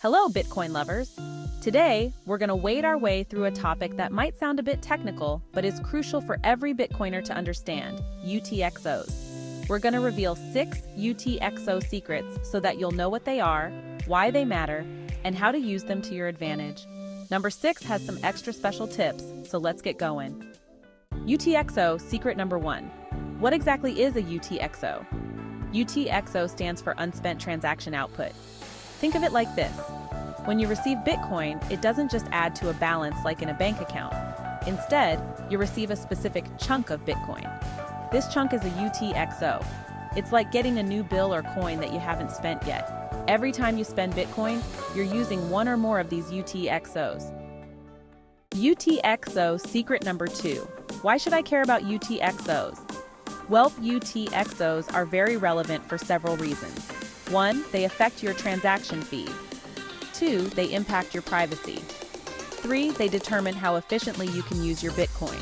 Hello, Bitcoin lovers! Today, we're going to wade our way through a topic that might sound a bit technical, but is crucial for every Bitcoiner to understand: UTXOs. We're going to reveal 6 UTXO secrets so that you'll know what they are, why they matter, and how to use them to your advantage. Number 6 has some extra special tips, so let's get going. UTXO secret number 1. What exactly is a UTXO? UTXO stands for Unspent Transaction Output. Think of it like this. When you receive Bitcoin, it doesn't just add to a balance like in a bank account. Instead, you receive a specific chunk of Bitcoin. This chunk is a UTXO. It's like getting a new bill or coin that you haven't spent yet. Every time you spend Bitcoin, you're using one or more of these UTXOs. UTXO secret number 2. Why should I care about UTXOs? Well, UTXOs are very relevant for several reasons. 1, they affect your transaction fees. 2, they impact your privacy. 3, they determine how efficiently you can use your Bitcoin.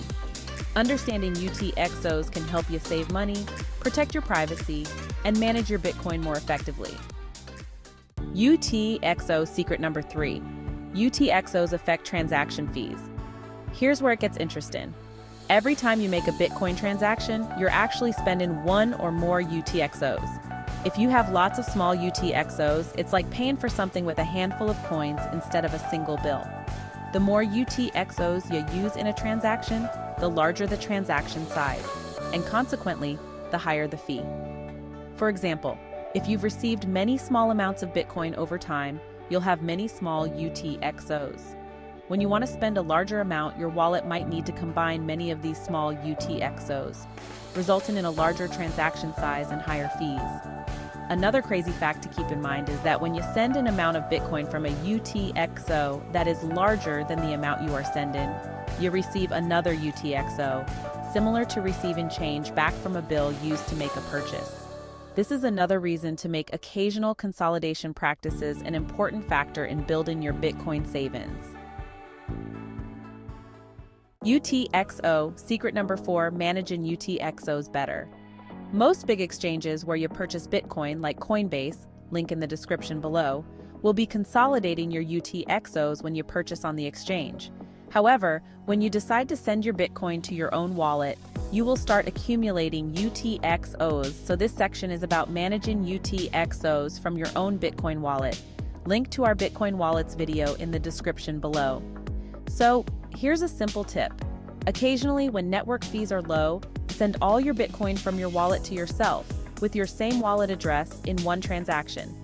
Understanding UTXOs can help you save money, protect your privacy, and manage your Bitcoin more effectively. UTXO secret number 3. UTXOs affect transaction fees. Here's where it gets interesting. Every time you make a Bitcoin transaction, you're actually spending one or more UTXOs. If you have lots of small UTXOs, it's like paying for something with a handful of coins instead of a single bill. The more UTXOs you use in a transaction, the larger the transaction size, and consequently, the higher the fee. For example, if you've received many small amounts of Bitcoin over time, you'll have many small UTXOs. When you want to spend a larger amount, your wallet might need to combine many of these small UTXOs, resulting in a larger transaction size and higher fees. Another crazy fact to keep in mind is that when you send an amount of Bitcoin from a UTXO that is larger than the amount you are sending, you receive another UTXO, similar to receiving change back from a bill used to make a purchase. This is another reason to make occasional consolidation practices an important factor in building your Bitcoin savings. UTXO secret number 4, managing UTXOs better. Most big exchanges where you purchase Bitcoin, like Coinbase, link in the description below, will be consolidating your UTXOs when you purchase on the exchange. However, when you decide to send your Bitcoin to your own wallet, you will start accumulating UTXOs, so this section is about managing UTXOs from your own Bitcoin wallet. Link to our Bitcoin wallets video in the description below. So, here's a simple tip. Occasionally, when network fees are low, send all your Bitcoin from your wallet to yourself, with your same wallet address in one transaction.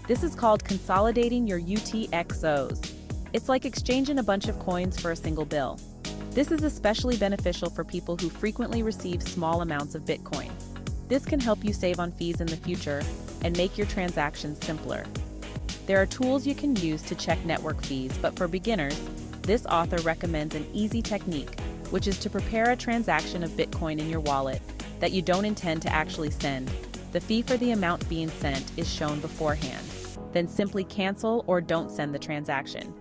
This is called consolidating your UTXOs. It's like exchanging a bunch of coins for a single bill. This is especially beneficial for people who frequently receive small amounts of Bitcoin. This can help you save on fees in the future and make your transactions simpler. There are tools you can use to check network fees, but for beginners, this author recommends an easy technique, which is to prepare a transaction of Bitcoin in your wallet that you don't intend to actually send. The fee for the amount being sent is shown beforehand. Then simply cancel or don't send the transaction.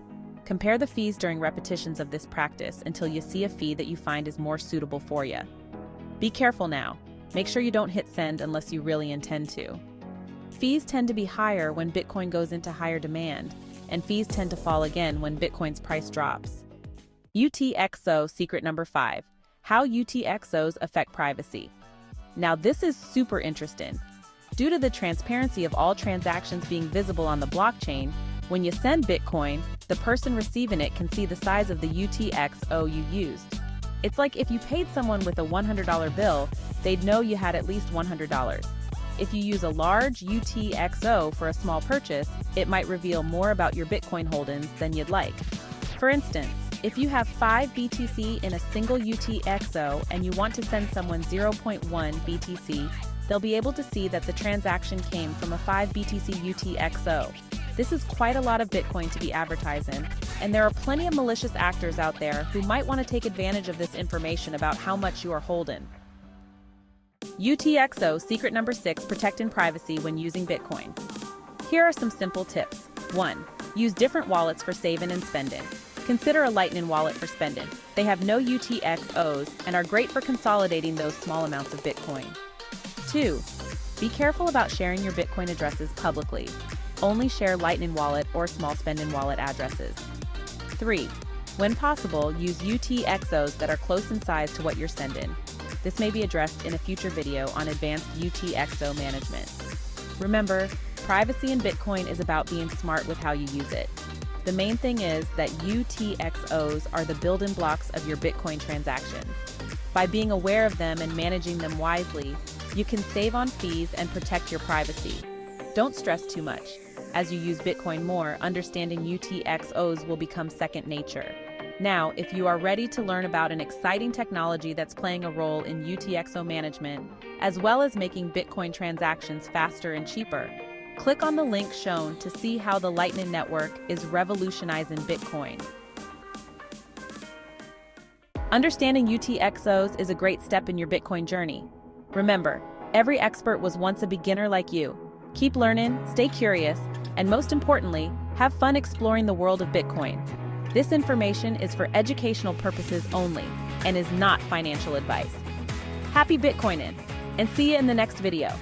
Compare the fees during repetitions of this practice until you see a fee that you find is more suitable for you. Be careful now. Make sure you don't hit send unless you really intend to. Fees tend to be higher when Bitcoin goes into higher demand, and fees tend to fall again when Bitcoin's price drops. UTXO secret number 5. How UTXOs affect privacy. Now this is super interesting. Due to the transparency of all transactions being visible on the blockchain, when you send Bitcoin, the person receiving it can see the size of the UTXO you used. It's like if you paid someone with a $100 bill, they'd know you had at least $100. If you use a large UTXO for a small purchase, it might reveal more about your Bitcoin holdings than you'd like. For instance, if you have 5 BTC in a single UTXO and you want to send someone 0.1 BTC, they'll be able to see that the transaction came from a 5 BTC UTXO. This is quite a lot of Bitcoin to be advertising, and there are plenty of malicious actors out there who might want to take advantage of this information about how much you are holding. UTXO secret number 6, protecting privacy when using Bitcoin. Here are some simple tips. 1. Use different wallets for saving and spending. Consider a Lightning wallet for spending. They have no UTXOs and are great for consolidating those small amounts of Bitcoin. 2. Be careful about sharing your Bitcoin addresses publicly. only share Lightning Wallet or Small Spending Wallet addresses. 3. When possible, use UTXOs that are close in size to what you're sending. This may be addressed in a future video on advanced UTXO management. Remember, privacy in Bitcoin is about being smart with how you use it. The main thing is that UTXOs are the building blocks of your Bitcoin transactions. By being aware of them and managing them wisely, you can save on fees and protect your privacy. Don't stress too much. As you use Bitcoin more, understanding UTXOs will become second nature. Now, if you are ready to learn about an exciting technology that's playing a role in UTXO management, as well as making Bitcoin transactions faster and cheaper, click on the link shown to see how the Lightning Network is revolutionizing Bitcoin. Understanding UTXOs is a great step in your Bitcoin journey. Remember, every expert was once a beginner like you. Keep learning, stay curious, and most importantly, have fun exploring the world of Bitcoin. This information is for educational purposes only and is not financial advice. Happy Bitcoining, and see you in the next video.